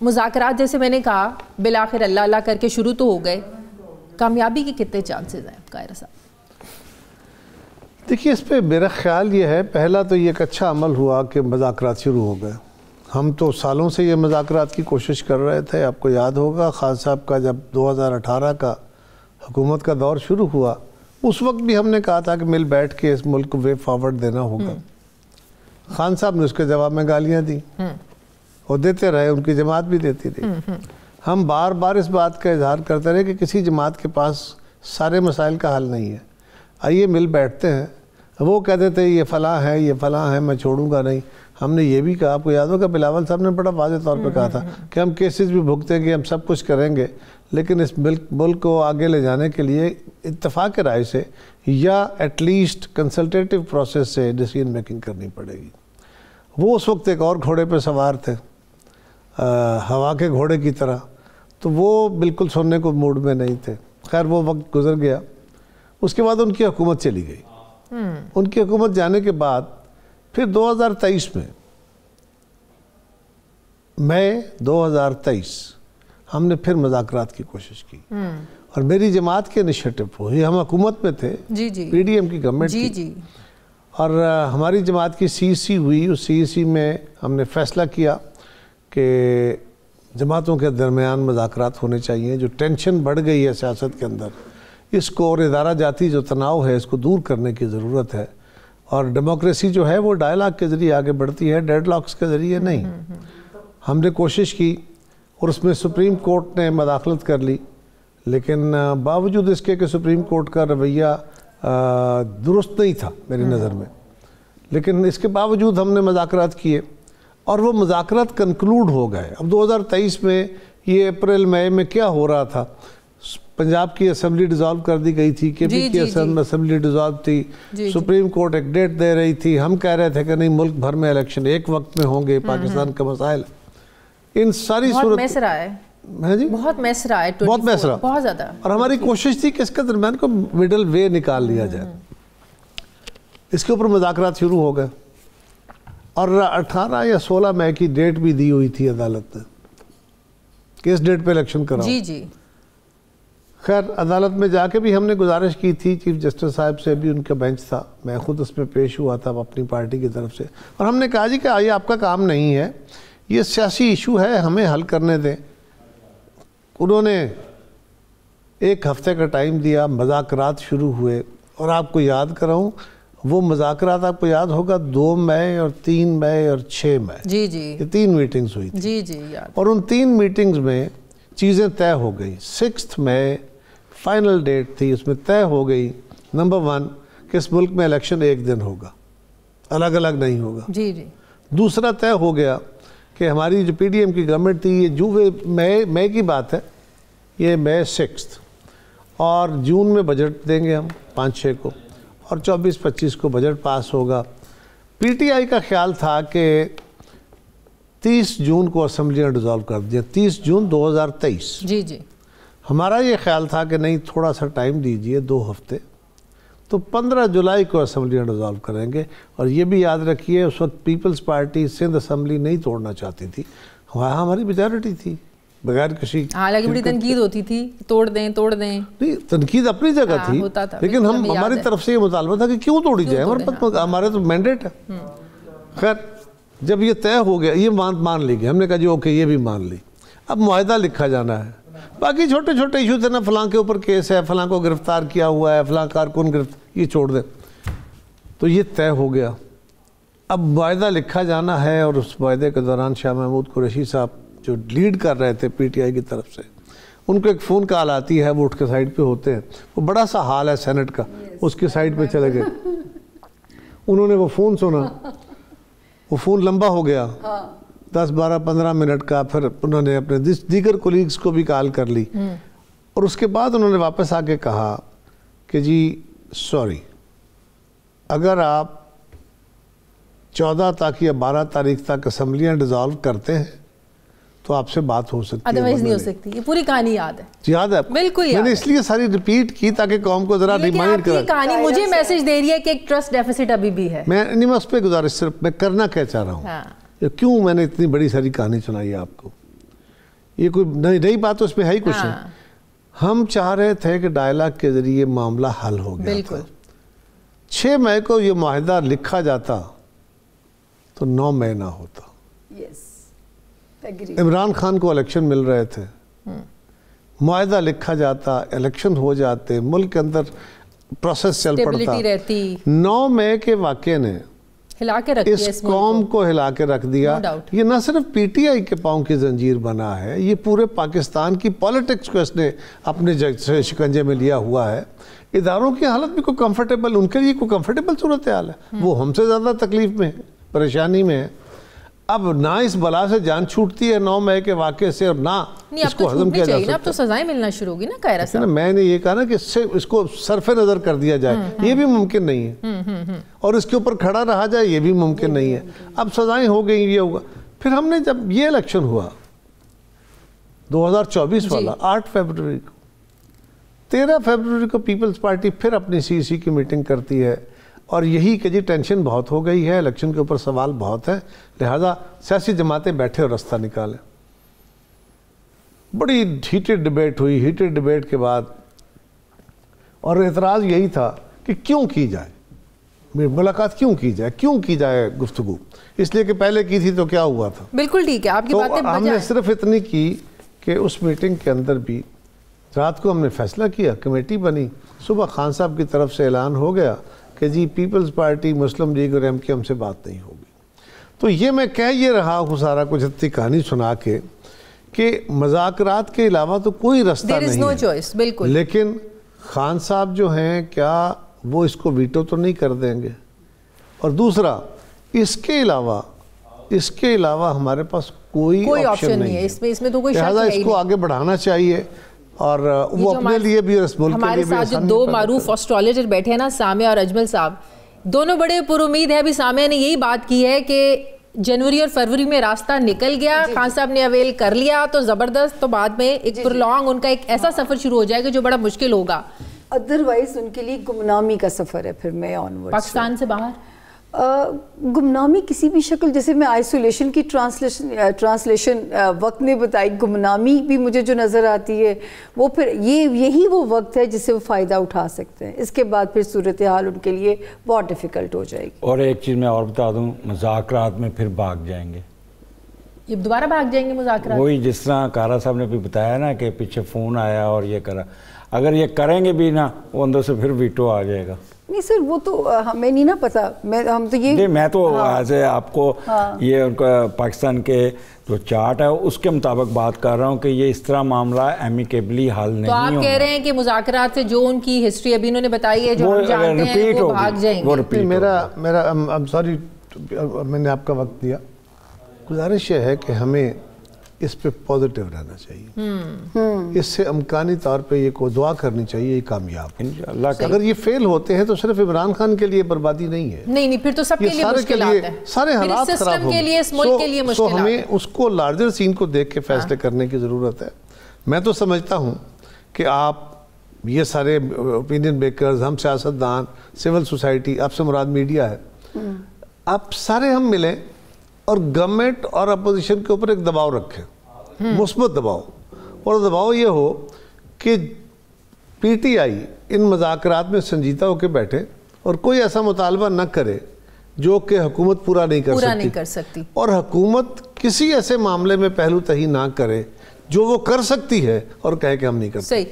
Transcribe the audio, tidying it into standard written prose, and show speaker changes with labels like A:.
A: مذاکرات جیسے میں نے کہا بالآخر اللہ اللہ کر کے شروع تو ہو گئے، کامیابی کے کتنے چانسز ہیں قاہرہ صاحب؟
B: دیکھیے اس پہ میرا خیال یہ ہے، پہلا تو یہ ایک اچھا عمل ہوا کہ مذاکرات شروع ہو گئے. ہم تو سالوں سے یہ مذاکرات کی کوشش کر رہے تھے. آپ کو یاد ہوگا خان صاحب کا جب 2018 کا حکومت کا دور شروع ہوا، اس وقت بھی ہم نے کہا تھا کہ مل بیٹھ کے اس ملک کو وے فارورڈ دینا ہوگا. خان صاحب نے اس کے جواب میں گالیاں دی اور دیتے رہے، ان کی جماعت بھی دیتی رہی. ہم بار بار اس بات کا اظہار کرتے رہے کہ کسی جماعت کے پاس سارے مسائل کا حل نہیں ہے، آئیے مل بیٹھتے ہیں. وہ کہتے تھے یہ فلاں ہے یہ فلاں ہے، میں چھوڑوں گا نہیں. ہم نے یہ بھی کہا، آپ کو یاد ہوگا بلاول صاحب نے بڑا واضح طور پہ کہا تھا کہ ہم کیسز بھی بھگتیں گے، ہم سب کچھ کریں گے، لیکن اس ملک کو آگے لے جانے کے لیے اتفاق رائے سے یا ایٹ لیسٹ کنسلٹیٹیو پروسیس سے ڈیسیژن میکنگ کرنی پڑے گی. وہ اس وقت ایک اور گھوڑے پہ سوار تھے، ہوا کے گھوڑے کی طرح، تو وہ بالکل سننے کو موڈ میں نہیں تھے. خیر وہ وقت گزر گیا. اس کے بعد ان کی حکومت چلی گئی. ان کی حکومت جانے کے بعد پھر 2023 میں مئی 2023 ہم نے پھر مذاکرات کی کوشش کی، اور میری جماعت کے انیشیٹو ہوئی. ہم حکومت میں تھے، پی ڈی ایم کی گورنمنٹ تھی، اور ہماری جماعت کی سی سی ہوئی. اس سی سی میں ہم نے فیصلہ کیا کہ جماعتوں کے درمیان مذاکرات ہونے چاہیے. جو ٹینشن بڑھ گئی ہے سیاست کے اندر، اس کو اور ادارہ جاتی جو تناؤ ہے اس کو دور کرنے کی ضرورت ہے. اور ڈیموکریسی جو ہے وہ ڈائلاگ کے ذریعے آگے بڑھتی ہے، ڈیڈ لاکس کے ذریعے نہیں. ہم نے کوشش کی اور اس میں سپریم کورٹ نے مداخلت کر لی، لیکن باوجود اس کے کہ سپریم کورٹ کا رویہ درست نہیں تھا میری نظر میں، لیکن اس کے باوجود ہم نے مذاکرات کیے اور وہ مذاکرات کنکلوڈ ہو گئے. اب 2023 میں یہ اپریل مئی میں کیا ہو رہا تھا، پنجاب کی اسمبلی ڈیزالو کر دی گئی تھی، کے پی کی اسمبلی ڈیزالو تھی، سپریم کورٹ ایک ڈیٹ دے رہی تھی. ہم کہہ رہے تھے کہ نہیں ملک بھر میں الیکشن ایک وقت میں ہوں گے، پاکستان کا مسائل ان ساری صورت
A: بہت میسر ہے، بہت میسر ہے،
B: بہت میسر،
A: بہت زیادہ. اور
B: ہماری کوشش تھی کہ اس کے درمیان کو مڈل وے نکال لیا جائے. اس کے اوپر مذاکرات شروع ہو گئے اور 18 یا 16 مئی کی ڈیٹ بھی دی ہوئی تھی عدالت نے کہ اس ڈیٹ پہ الیکشن کراؤ.
A: جی
B: خیر عدالت میں جا کے بھی ہم نے گزارش کی تھی، چیف جسٹس صاحب سے بھی ان کا بینچ تھا، میں خود اس میں پیش ہوا تھا اپنی پارٹی کی طرف سے، اور ہم نے کہا جی کہ آئیے آپ کا کام نہیں ہے، یہ سیاسی ایشو ہے، ہمیں حل کرنے دیں. انہوں نے ایک ہفتے کا ٹائم دیا، مذاکرات شروع ہوئے. اور آپ کو یاد کراؤں وہ مذاکرات آپ کو یاد ہوگا 2 مئی اور 3 مئی اور 6 مئی، یہ 3 میٹنگز ہوئی تھی. اور ان 3 میٹنگز میں چیزیں طے ہو گئی. 6 مئی فائنل ڈیٹ تھی، اس میں طے ہو گئی نمبر 1 کہ اس ملک میں الیکشن ایک دن ہوگا، الگ الگ نہیں ہوگا. دوسرا طے ہو گیا کہ ہماری جو پی ڈی ایم کی گورنمنٹ تھی، یہ مئی کی بات ہے، یہ مئی 6 اور جون میں بجٹ دیں گے ہم 5-6 کو، اور 24-25 کو بجٹ پاس ہوگا. پی ٹی آئی کا خیال تھا کہ 30 جون کو اسمبلیاں ڈیزالو کر دیا، 30 جون 2023. ہمارا یہ خیال تھا کہ نہیں تھوڑا سا ٹائم دیجئے 2 ہفتے، تو 15 جولائی کو اسمبلیاں ڈیزالو کریں گے. اور یہ بھی یاد رکھیے اس وقت پیپلز پارٹی سندھ اسمبلی نہیں توڑنا چاہتی تھی، وہاں ہماری میجارٹی تھی بغیر کسی،
A: حالانکہ بڑی تنقید ہوتی تھی توڑ دیں.
B: نہیں تنقید اپنی جگہ تھی، لیکن ہماری طرف سے یہ مطالبہ تھا کہ کیوں توڑی جائے، ہمارے تو مینڈیٹ ہے. خیر جب یہ طے ہو گیا، یہ مان لی گئی، ہم نے کہا جی اوکے یہ بھی مان لی. اب معاہدہ لکھا جانا ہے. باقی چھوٹے چھوٹے ایشو تھے نا، فلاں کے اوپر کیس ہے، فلاں کو گرفتار کیا ہوا ہے، فلاں کارکن یہ چھوڑ دیں. تو یہ طے ہو گیا. اب معاہدہ لکھا جانا ہے، اور اس معاہدے کے دوران شاہ محمود قریشی صاحب جو لیڈ کر رہے تھے پی ٹی آئی کی طرف سے، ان کو ایک فون کال آتی ہے، وہ اٹھ کے سائڈ پہ ہوتے ہیں. وہ بڑا سا ہال ہے سینٹ کا، اس کی سائڈ پہ چلے گئے. انہوں نے وہ فون سنا، وہ فون لمبا ہو گیا 10 12 15 منٹ کا. پھر انہوں نے اپنے دیگر کولیگز کو بھی کال کر لی، اور اس کے بعد انہوں نے واپس آ کے کہا کہ جی سوری، اگر آپ 14 تک یا 12 تاریخ تک اسمبلیاں ڈیزالو کرتے ہیں تو آپ سے بات ہو سکتی ہے،
A: ادروائز نہیں ہو سکتی. یہ پوری کہانی یاد ہے؟
B: یاد ہے بالکل. میں نے اس لیے ساری ریپیٹ کی تاکہ قوم کو ذرا ریمائنڈ کرا.
A: یہ کہانی مجھے میسج دے رہی ہے کہ ایک ٹرسٹ ڈیفیسٹ ابھی بھی ہے.
B: میں اس پہ گزارش صرف میں کرنا کیا چاہ رہا ہوں، کیوں میں نے اتنی بڑی ساری کہانی سنائی ہے آپ کو. یہ کوئی نئی بات تو اس میں ہے ہی کچھ نہیں. ہم چاہ رہے تھے کہ ڈائلاگ کے ذریعے معاملہ حل ہو گیا تھا. 6 مئی کو یہ معاہدہ لکھا جاتا تو 9 مئی نہ ہوتا. عمران خان کو الیکشن مل رہے تھے, معاہدہ لکھا جاتا, الیکشن ہو جاتے, ملک کے اندر پروسیس چل پڑتا. 9 مئی کے واقعے نے اس قوم کو ہلا کے رکھ دیا. یہ نہ صرف پی ٹی آئی کے پاؤں کی زنجیر بنا ہے, یہ پورے پاکستان کی پالیٹکس کو اس نے اپنے شکنجے میں لیا ہوا ہے. اداروں کی حالت بھی کوئی کمفرٹیبل, ان کے لیے کوئی کمفرٹیبل صورتحال ہے؟ وہ ہم سے زیادہ تکلیف میں ہے, پریشانی میں ہے. اب نہ اس بلا سے جان چھوٹتی ہے 9 مئی کے واقعے سے, اور نہ اس کو ہضم کیا جا سکتا.
A: اب تو سزائیں ملنا شروع ہوگی نا قاہرہ صاحب. میں
B: نے یہ کہا نا کہ اس کو صرف نظر کر دیا جائے, یہ بھی ممکن نہیں ہے, اور اس کے اوپر کھڑا رہا جائے, یہ بھی ممکن نہیں ہے. اب سزائیں ہو گئی, یہ ہوگا. پھر ہم نے جب یہ الیکشن ہوا 2024 والا 8 فیبروری کو, 13 فیبروری کو پیپلز پارٹی پھر اپنی سی سی کی میٹنگ کرتی ہے, اور یہی کہ جی ٹینشن بہت ہو گئی ہے, الیکشن کے اوپر سوال بہت ہے, لہذا سیاسی جماعتیں بیٹھے اور رستہ نکالیں. بڑی ہیٹڈ ڈیبیٹ ہوئی. ہیٹڈ ڈیبیٹ کے بعد اور اعتراض یہی تھا کہ کیوں کی جائے ملاقات, کیوں کی جائے گفتگو. اس لیے کہ پہلے کی تھی تو کیا ہوا تھا.
A: بالکل ٹھیک ہے, آپ کی باتیں
B: ہم نے صرف اتنی کی کہ اس میٹنگ کے اندر بھی رات کو ہم نے فیصلہ کیا, کمیٹی بنی, صبح خان صاحب کی طرف سے اعلان ہو گیا کہ جی پیپلز پارٹی, مسلم لیگ اور ایم کیو ایم سے بات نہیں ہوگی. تو یہ میں کہہ یہ رہا ہوں سارا کچھ اتنی کہانی سنا کے کہ مذاکرات کے علاوہ تو کوئی رستہ نہیں ہے.
A: بالکل.
B: لیکن خان صاحب جو ہیں کیا وہ اس کو ویٹو تو نہیں کر دیں گے؟ اور دوسرا اس کے علاوہ ہمارے پاس کوئی آپشن نہیں ہے.
A: اس میں تو کوئی شک
B: لہذا اس کو آگے بڑھانا چاہیے, اور وہ اپنے لیے بھی اور اس ملک کے لیے بھی.
A: ہمارے ساتھ جو 2 معروف اسٹرالوجر بیٹھے ہیں نا, سامیہ اور اجمل صاحب, دونوں بڑے پر امید ہے. ابھی سامیہ نے یہی بات کی ہے کہ جنوری اور فروری میں راستہ نکل گیا, خان صاحب نے اویل کر لیا تو زبردست, تو بعد میں ایک پرولونگ ان کا ایک ایسا سفر شروع ہو جائے گا جو بڑا مشکل ہوگا.
C: ادروائز ان کے لیے گمنامی کا سفر ہے پھر میں آنورڈ
A: پاکستان سے باہر.
C: گمنامی کسی بھی شکل, جیسے میں آئسولیشن کی ٹرانسلیشن وقت میں بتائی, گمنامی بھی مجھے جو نظر آتی ہے وہ پھر یہی وہ وقت ہے جس سے وہ فائدہ اٹھا سکتے ہیں. اس کے بعد پھر صورتحال ان کے لیے بہت ڈیفیکلٹ ہو جائے گی.
D: اور ایک چیز میں اور بتا دوں, مذاکرات میں پھر بھاگ جائیں گے,
A: یہ دوبارہ بھاگ جائیں گے مذاکرات.
D: وہی جس طرح قاہرہ صاحب نے بھی بتایا نا کہ پیچھے فون آیا اور یہ کرا, اگر یہ کریں گے بھی نا وہ اندر سے پھر ویٹو آ جائے گا.
C: نہیں سر, وہ تو ہمیں نہیں نا پتا. ہم تو یہ
D: میں تو ایسے آپ کو یہ ان کا پاکستان کے جو چارٹ ہے اس کے مطابق بات کر رہا ہوں کہ یہ اس طرح معاملہ ایمیکیبلی حل نہیں ہونا.
A: تو آپ کہہ رہے ہیں کہ مذاکرات سے جو ان کی ہسٹری ابھی انہوں نے بتائی ہے, جو ہم جانتے ہیں, وہ بھاگ جائیں گے.
B: میرا سوری میں نے آپ کا وقت دیا. گزارش یہ ہے کہ ہمیں اس پہ پازیٹیو رہنا چاہیے. اس سے امکانی طور پہ یہ کو دعا کرنی چاہیے یہ کامیاب. اگر یہ فیل ہوتے ہیں تو صرف عمران خان کے لیے بربادی نہیں ہے,
A: نہیں پھر تو سب کے لیے مشکلات ہیں,
B: سارے حالات خراب ہوں گے.
A: اس ملک کے لیے مشکلات.
B: ہمیں اس کو لارجر سین کو دیکھ کے فیصلے کرنے کی ضرورت ہے. میں تو سمجھتا ہوں کہ آپ یہ سارے اوپینین میکرز, ہم سیاستدان, سول سوسائٹی, آپ سے مراد میڈیا ہے, آپ سارے ہم ملیں اور گورنمنٹ اور اپوزیشن کے اوپر ایک دباؤ رکھیں, مثبت دباؤ. اور دباؤ یہ ہو کہ پی ٹی آئی ان مذاکرات میں سنجیدہ ہو کے بیٹھے اور کوئی ایسا مطالبہ نہ کرے جو کہ حکومت پورا نہیں کر سکتی, اور حکومت کسی ایسے معاملے میں پہلو تہی نہ کرے جو وہ کر سکتی ہے اور کہے کہ ہم نہیں کرتے.